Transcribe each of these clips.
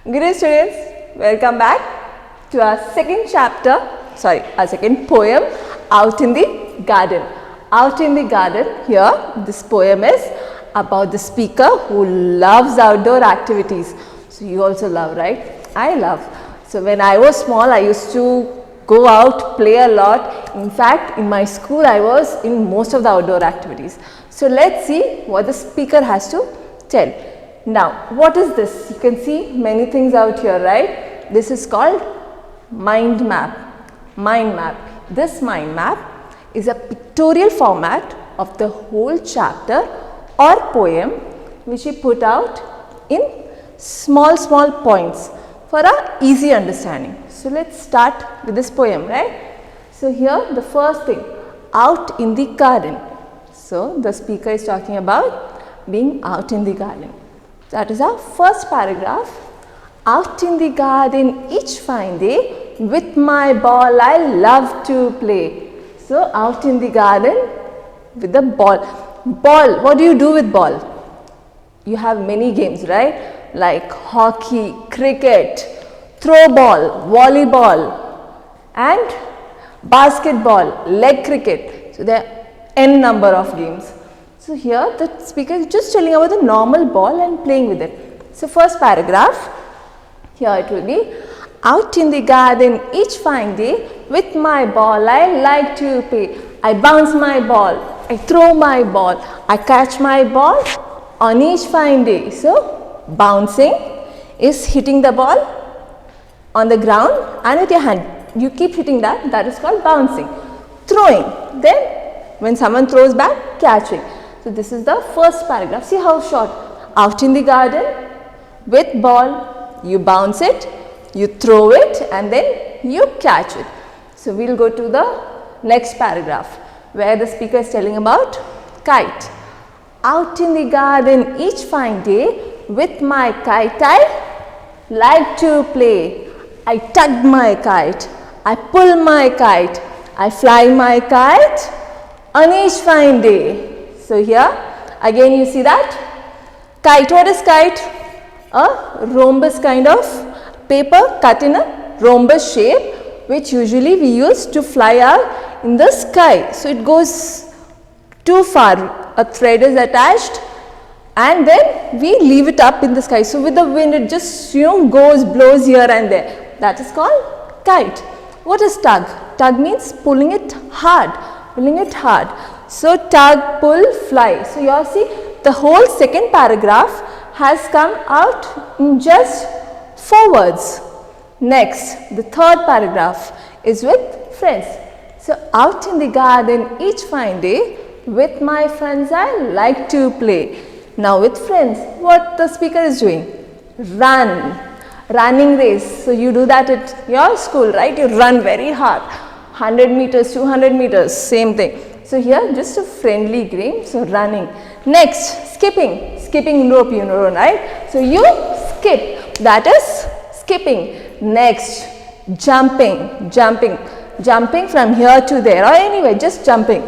Good day students, welcome back to our second poem, Out in the Garden. Out in the Garden, here this poem is about the speaker who loves outdoor activities. So you also love, right? I love. So when I was small, I used to go out, play a lot. In fact, in my school, I was in most of the outdoor activities. So let's see what the speaker has to tell. Now, what is this? You can see many things out here, right? This is called mind map. Mind map. This mind map is a pictorial format of the whole chapter or poem which we put out in small points for our easy understanding. So let's start with this poem, right? So here the first thing, out in the garden. So the speaker is talking about being out in the garden. That is our first paragraph. Out in the garden each fine day, with my ball I love to play. So out in the garden with the ball. Ball, what do you do with ball? You have many games, right? Like hockey, cricket, throw ball, volleyball and basketball, leg cricket. So there are n number of games. So here the speaker is just telling about the normal ball and playing with it. So first paragraph, here it will be, out in the garden each fine day, with my ball I like to play. I bounce my ball, I throw my ball, I catch my ball on each fine day. So bouncing is hitting the ball on the ground and with your hand. You keep hitting that is called bouncing. Throwing, then when someone throws back, catching. So this is the first paragraph. See how short. Out in the garden with ball, you bounce it, you throw it and then you catch it. So we will go to the next paragraph where the speaker is telling about kite. Out in the garden each fine day, with my kite I like to play. I tug my kite, I pull my kite, I fly my kite on each fine day. So here again you see that kite. What is kite? A rhombus kind of paper cut in a rhombus shape which usually we use to fly out in the sky. So it goes too far, a thread is attached and then we leave it up in the sky. So with the wind it just blows here and there. That is called kite. What is tug? Tug means pulling it hard, So tug, pull, fly. So you see the whole second paragraph has come out in just 4 words. Next, the third paragraph is with friends. So out in the garden each fine day, with my friends I like to play. Now with friends, what the speaker is doing? Running race. So you do that at your school, right? You run very hard. 100 meters, 200 meters, same thing. So here just a friendly game, so running. Next, skipping rope, you know, right? So you skip, that is skipping. Next, jumping from here to there or anyway, just jumping.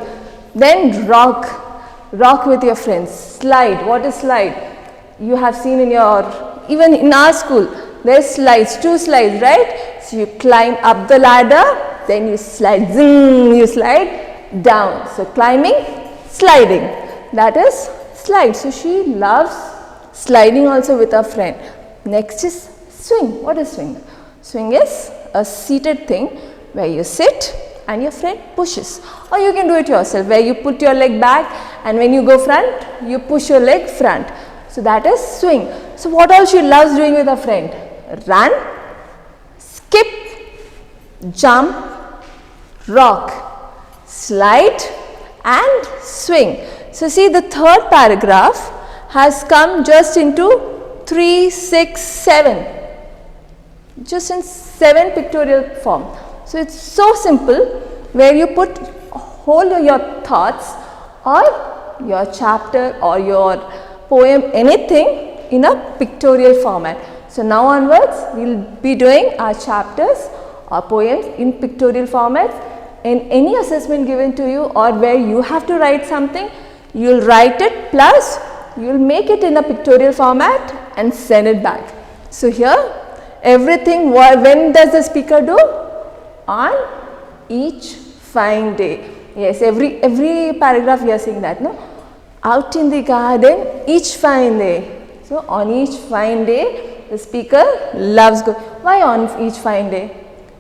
Then rock with your friends. Slide, what is slide? You have seen even in our school, there's slides, 2 slides, right? So you climb up the ladder, then you slide, you slide down. So climbing, sliding, that is slide. So she loves sliding also with her friend. Next is swing. What is swing? Swing is a seated thing where you sit and your friend pushes, or you can do it yourself where you put your leg back and when you go front you push your leg front. So that is swing. So what else she loves doing with her friend? Run, skip, jump, rock, slide and swing. So see, the third paragraph has come just into 3, 6, 7. Just in 7 pictorial form. So it's so simple where you put hold your thoughts or your chapter or your poem, anything in a pictorial format. So now onwards we will be doing our chapters or poems in pictorial formats. In any assessment given to you or where you have to write something, you will write it plus you will make it in a pictorial format and send it back. So here everything, when does the speaker do? On each fine day. Yes, every paragraph we are saying that, no? Out in the garden each fine day. So on each fine day, the speaker loves go. Why on each fine day?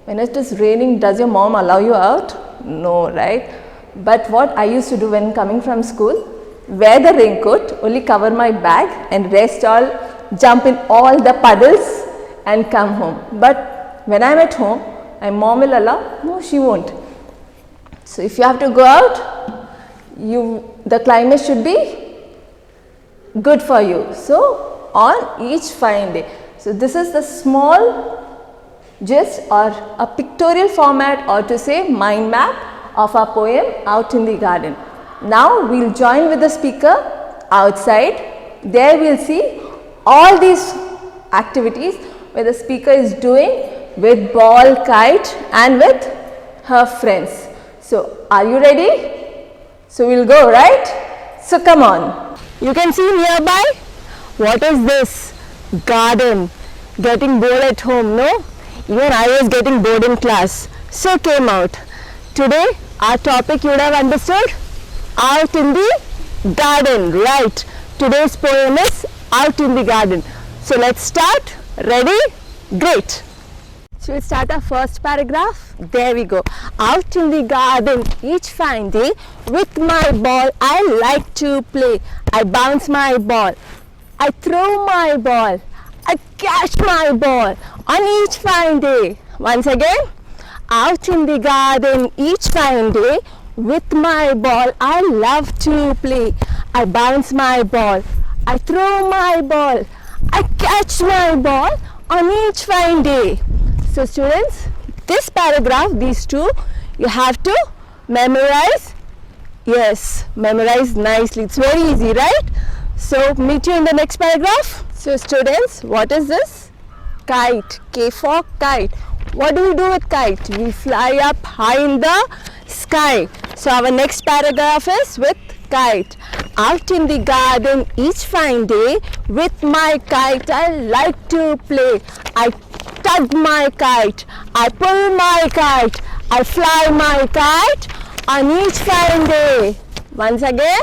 When it is raining, does your mom allow you out? No, right? But what I used to do when coming from school, wear the raincoat, only cover my bag and rest all, jump in all the puddles and come home. But when I am at home, my mom will allow? No, she won't. So if you have to go out, the climate should be good for you. So on each fine day. So this is the small gist or a pictorial format, or to say mind map of our poem Out in the Garden. Now we will join with the speaker outside. There we will see all these activities where the speaker is doing with ball, kite and with her friends. So are you ready? So we will go, right? So come on. You can see nearby, what is this? Garden. Getting bored at home, no? Even I was getting bored in class. So came out. Today our topic you would have understood, out in the garden, right? Today's poem is Out in the Garden. So let's start. Ready? Great. So we'll start our first paragraph. There we go. Out in the garden each fine day, with my ball I like to play. I bounce my ball, I throw my ball, I catch my ball on each fine day. Once again. Out in the garden each fine day, with my ball I love to play. I bounce my ball, I throw my ball, I catch my ball on each fine day. So students, this paragraph, these two, you have to memorize. Yes, memorize nicely. It's very easy, right? So meet you in the next paragraph. So students, what is this? Kite. K for kite. What do we do with kite? We fly up high in the sky. So our next paragraph is with kite. Out in the garden each fine day, with my kite I like to play. I tug my kite, I pull my kite, I fly my kite on each fine day. Once again.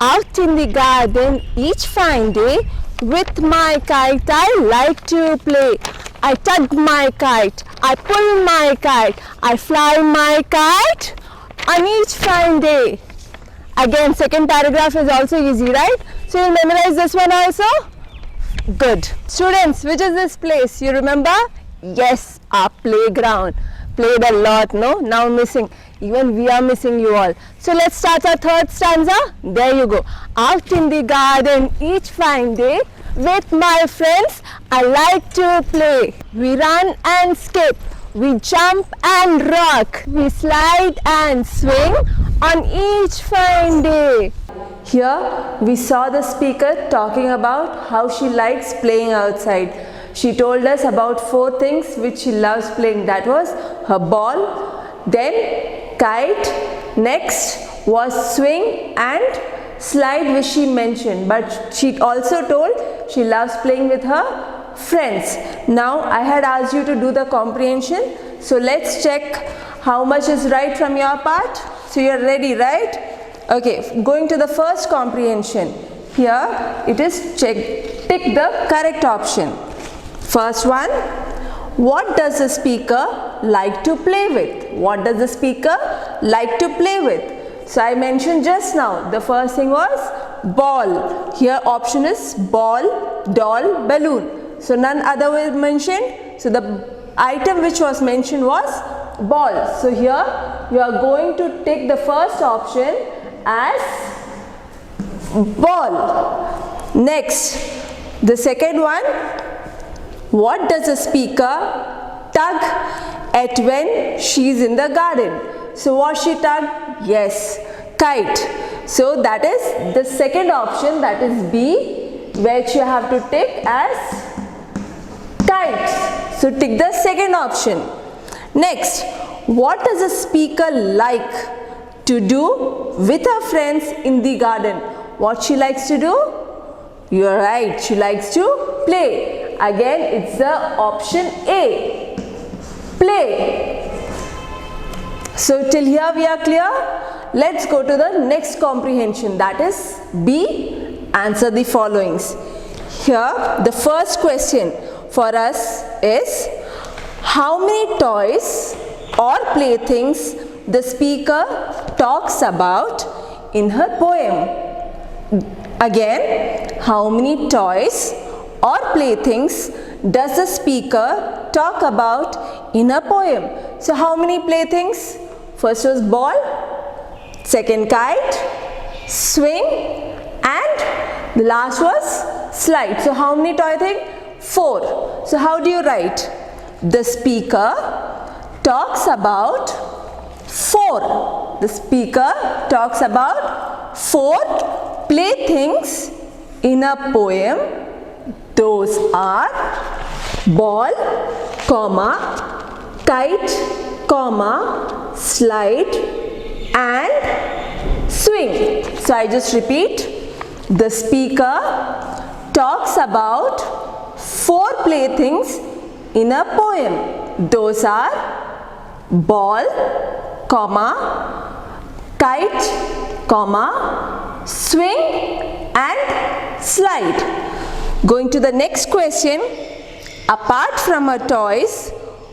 Out in the garden each fine day, with my kite I like to play. I tug my kite, I pull my kite, I fly my kite on each fine day. Again, second paragraph is also easy, right? So you memorize this one also? Good. Students, which is this place? You remember? Yes, our playground. Played a lot, no? Now missing. Even we are missing you all. So let's start our third stanza. There you go. Out in the garden each fine day, with my friends I like to play. We run and skip, we jump and rock, we slide and swing on each fine day. Here we saw the speaker talking about how she likes playing outside. She told us about 4 things which she loves playing. That was her ball, then kite, next was swing and slide, which she mentioned, but she also told she loves playing with her friends. Now I had asked you to do the comprehension, so let's check how much is right from your part. So you are ready, right? Okay, going to the first comprehension. Here it is tick the correct option. First one, what does the speaker like to play with? What does the speaker like to play with? So I mentioned just now, the first thing was ball. Here option is ball, doll, balloon. So none other was mentioned. So the item which was mentioned was ball. So here you are going to take the first option as ball. Next, the second one, what does the speaker tug at when she is in the garden? So what she tugged? Yes, kite. So that is the second option, that is B, which you have to tick as kite. So tick the second option. Next, what does the speaker like to do with her friends in the garden? What she likes to do? You are right, she likes to play. Again, it's the option A. Play. So till here we are clear. Let's go to the next comprehension, that is B. Answer the followings. Here the first question for us is, how many toys or playthings the speaker talks about in her poem? Again, how many toys or playthings does the speaker talk about in a poem? So how many playthings? First was ball, second kite, swing, and the last was slide. So how many toy things? 4. So how do you write? The speaker talks about 4. The speaker talks about 4 playthings in a poem. Those are ball, comma, kite, comma, slide, and swing. So I just repeat. The speaker talks about 4 playthings in a poem. Those are ball, comma, kite, comma, swing, and slide. Going to the next question. Apart from her toys,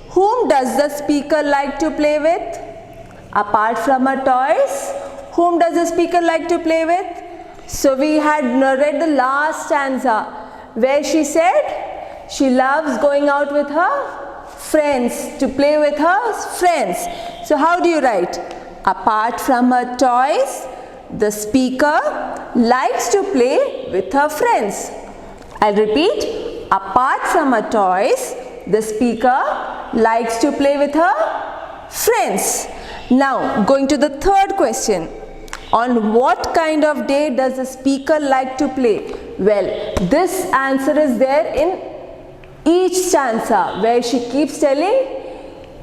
whom does the speaker like to play with? Apart from her toys, whom does the speaker like to play with? So we had read the last stanza where she said she loves going out with her friends, to play with her friends. So how do you write? Apart from her toys, the speaker likes to play with her friends. I'll repeat. Apart from her toys, the speaker likes to play with her friends. Now, going to the third question. On what kind of day does the speaker like to play? Well, this answer is there in each stanza where she keeps telling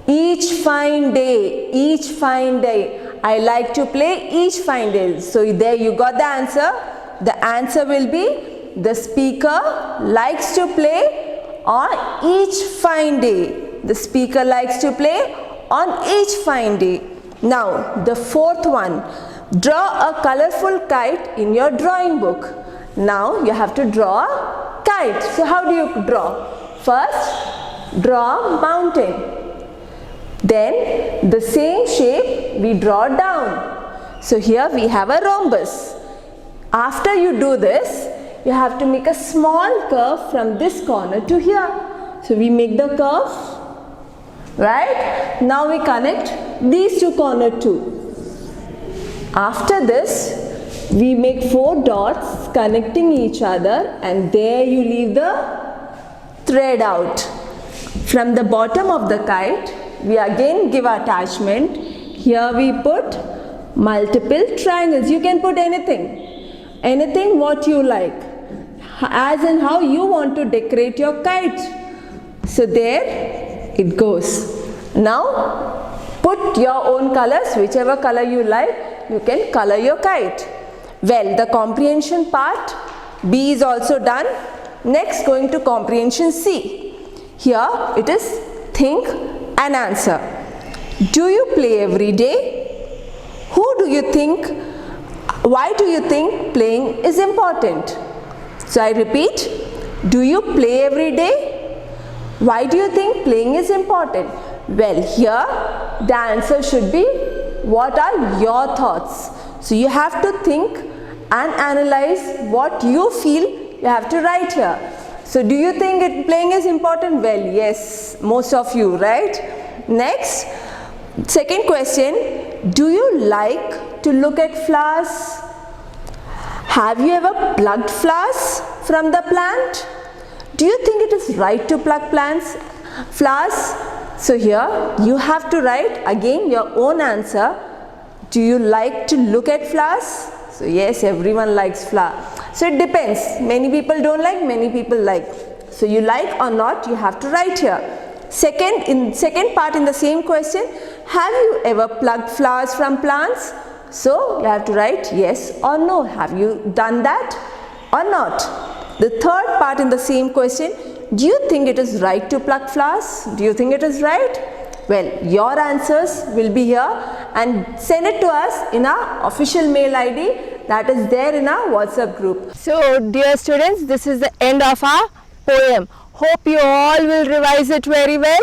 each fine day, I like to play each fine day. So there you got the answer. The answer will be the speaker likes to play on each fine day. The speaker likes to play on each fine day. Now, the fourth one. Draw a colorful kite in your drawing book. Now, you have to draw a kite. So, how do you draw? First, draw a mountain. Then, the same shape we draw down. So, here we have a rhombus. After you do this, you have to make a small curve from this corner to here. So, we make the curve, right? Now, we connect these two corners too. After this, we make 4 dots connecting each other, and there you leave the thread out. From the bottom of the kite, we again give attachment. Here we put multiple triangles. You can put anything what you like, as in how you want to decorate your kite. So there it goes. Now put your own colors, whichever color you like. You can color your kite. Well, the comprehension part B is also done. Next, going to comprehension C. Here it is think and answer. Do you play every day? Why do you think playing is important? So I repeat, do you play every day? Why do you think playing is important? Well, here the answer should be, what are your thoughts? So you have to think and analyze what you feel. You have to write here. So do you think playing is important? Well, yes, most of you, right? Next, second question, do you like to look at flowers? Have you ever plucked flowers from the plant? Do you think it is right to pluck flowers? So here you have to write again your own answer. Do you like to look at flowers? So yes, everyone likes flower. So it depends. Many people don't like, many people like. So you like or not, you have to write here. Second part in the same question, have you ever plucked flowers from plants? So you have to write yes or no. Have you done that or not? The third part in the same question, do you think it is right to pluck flowers? Do you think it is right? Well, your answers will be here, and send it to us in our official mail ID that is there in our WhatsApp group. So dear students, this is the end of our poem. Hope you all will revise it very well.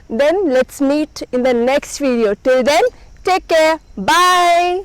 Then let's meet in the next video. Till then, take care. Bye.